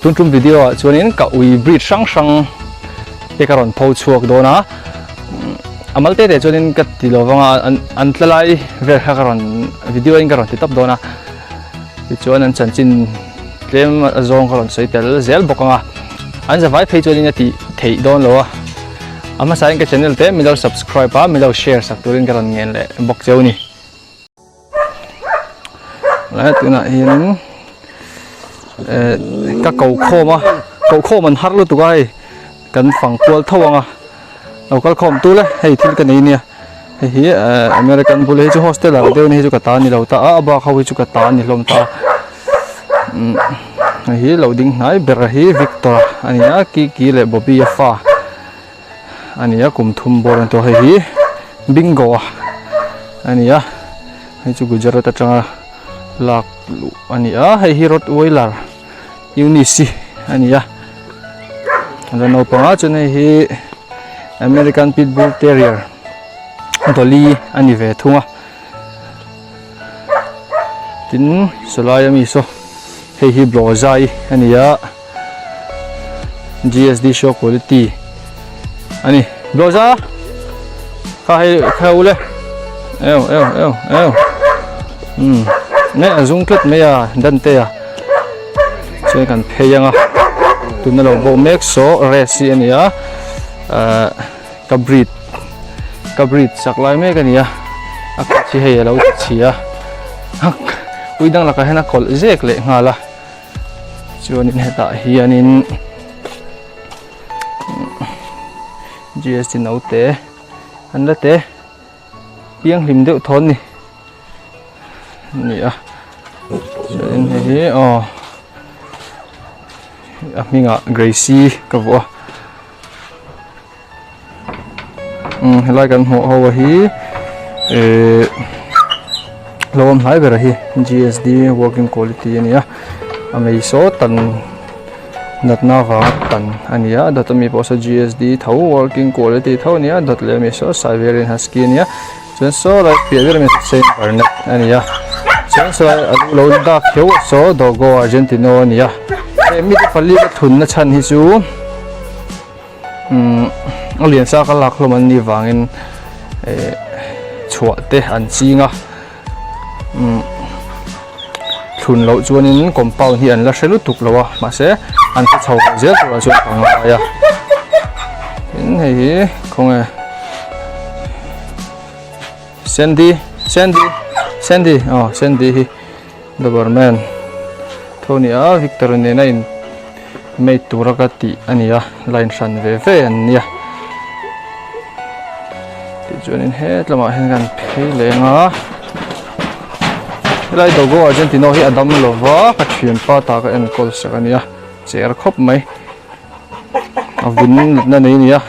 tun video chuanin ka ui breed sang ekaron pho chuak dona amalte de chuanin ka tilowanga an tlalai ver hakaron video in karon titap dona chuan an chanchin tlem azong karon soitel zel bokanga an zawai phei chuanin ati thei don lo ama sain ka channel te milo subscribe pa milo share sak turin karon ngen le bok cheu ni la tuna hin ka kau khom an har lu tu ai kan phang kual thawanga local khom tu le hei thil kan nei nia hi American bul hi chu hostel a deu ni hi chu ka ta ni lo ta a ba khawi chu ka ta ni hlom ta hi loading nai ber hi Victor ania ki le Bobby fa ania kum thum bor an to hi bingo ania hi chu Gujarat atanga lak lu ania hi Rottweiler Unisi ania no panga chune hi American Pit Bull Terrier Dolly ani ve thunga tin solaya mi so hi blozai ania GSD show quality ani bloza khaule ne azung klet meya dante ya chơi kan pheyanga tuna lo bo mek so resi ania kabrit saklai me kania akchi he lo chia uidang la ka hena kol zek le ngala chuanin heta hianin GST note anlate piang hlim deuh thon ni nia chuanin he minga Gracie kawa helai kan ho hi lom lai ber hi GSD working quality ania amei so tan natna wa tan ania datami posa GSD tho working quality tho nia dot le me so Siberian Husky ania chen so like piager me Saint Bernard ania chen so lo da kheu so dogo Argentino ania mi fali ka thun na chan hi chu alian sa ka lak hlom an ni wangin chua te an chinga thun lo chuanin compound hi an la hrelu tuk lowa ma se an ta chho zel tu chu panga ya in hei khonge Sandy hi Doberman Tony Victor ne na in mei turakati ania line san ve ania ti chuanin he tlama hen kan phei lenga lai dogo Argentino hi adam lova ka thian pa ta ka en kol sakania cher khop mai avin na nei nia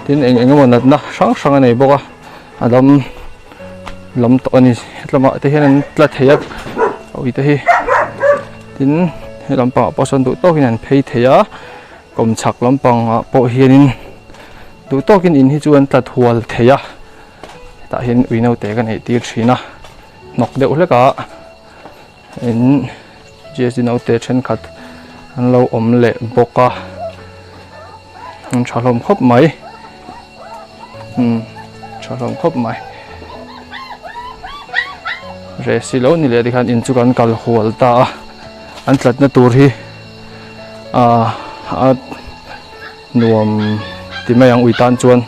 tin engemaw natna sang nei boka adam lam to ani tlama te hen tla theyak oi te hi tin he lampang poson du to hinan phei theya kom chak lampang po hianin du to kin in hi chuan tla thual theya ta hin uino te kan ei tir thina nok deuh hleka in GSD no te then khat an lo om le boka an thalom khop mai thalom khop mai resi lo ni le dikhan in chu kan kal hual ta an tlat na tur hi nuam ti mai ang uitan chuan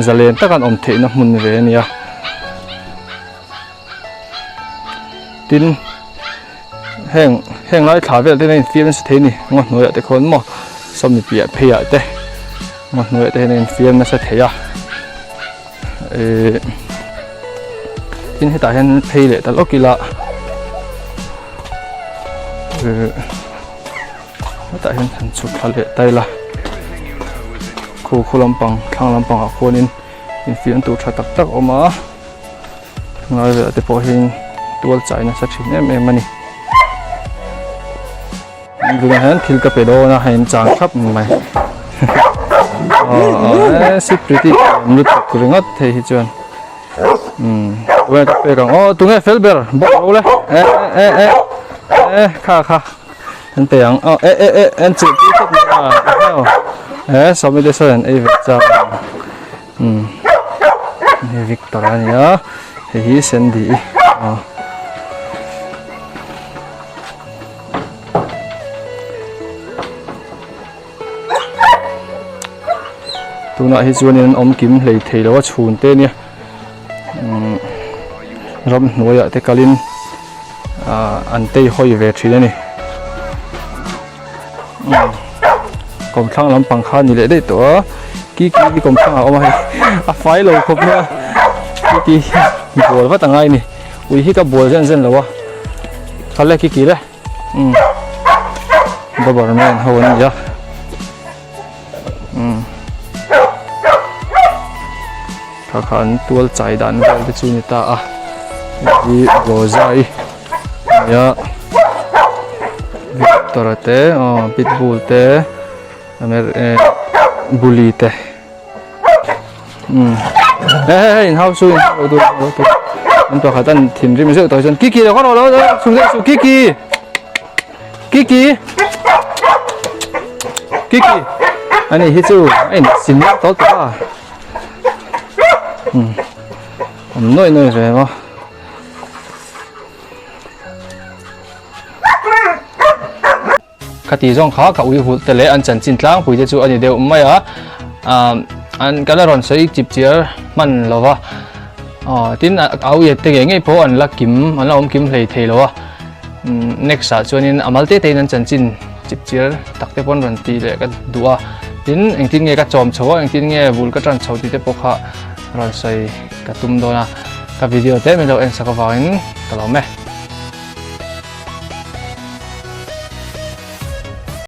zalen takan om theina hmun ve nia tin heng lai thla vel te nei fian se theini ngot noya te khon mo somni pia pheya te ngot noya te nei fian na se theya tin heta hen phei le tal okila heta hen than chu thale taila khu lampang thang lampang a khonin in fian tu tha tak tak oma ngai ve te po hin tual chaina sa thin em ani guna han thil ka pedo na hen chang khap mai si pretty lut kuringot the hi chuan tua ta pe kang oh tunge felber bok ro le kha an pe ang an chu ti tot na so mi de so an e cha Victoria hi sendi tuna hi chuanin om kim hlei thei lo chhun te ni ram hnuaia te kalin an tei hoi ve thina ni kom thlang lampang kha ni le dei to ki kom thlang a om hai a fai lo khop na ki bol wa tangai ni ui hi ka bol zen lo wa khale ki le government ho ni ja khan tual chai dan vel te chu ni ta a hi gozai ya Victor te pitbull te amer bully te in how soon do an to khatan thim rim se to jon kiki lo lo sung su kiki ani hi chu ai sin to ta nói rồi mà cái tí trong khó cậu yêu hụt tele anh chân chín lang bây giờ chú anh đều mấy anh cái là ròn sấy chip chia mình lo va tin áo yết thế cái phố anh là kim anh là ông kim lấy thế lo next cho nên amal thế thế anh chân chín chip chia tắc thế pon ròn tì để cái đua tin anh tin nghe cái chom chó anh tin nghe vul cái tròn chó tì thế bốc ha rồi xây cái tum đó là cái video thế mình đâu em sẽ có vào anh cái đó mẹ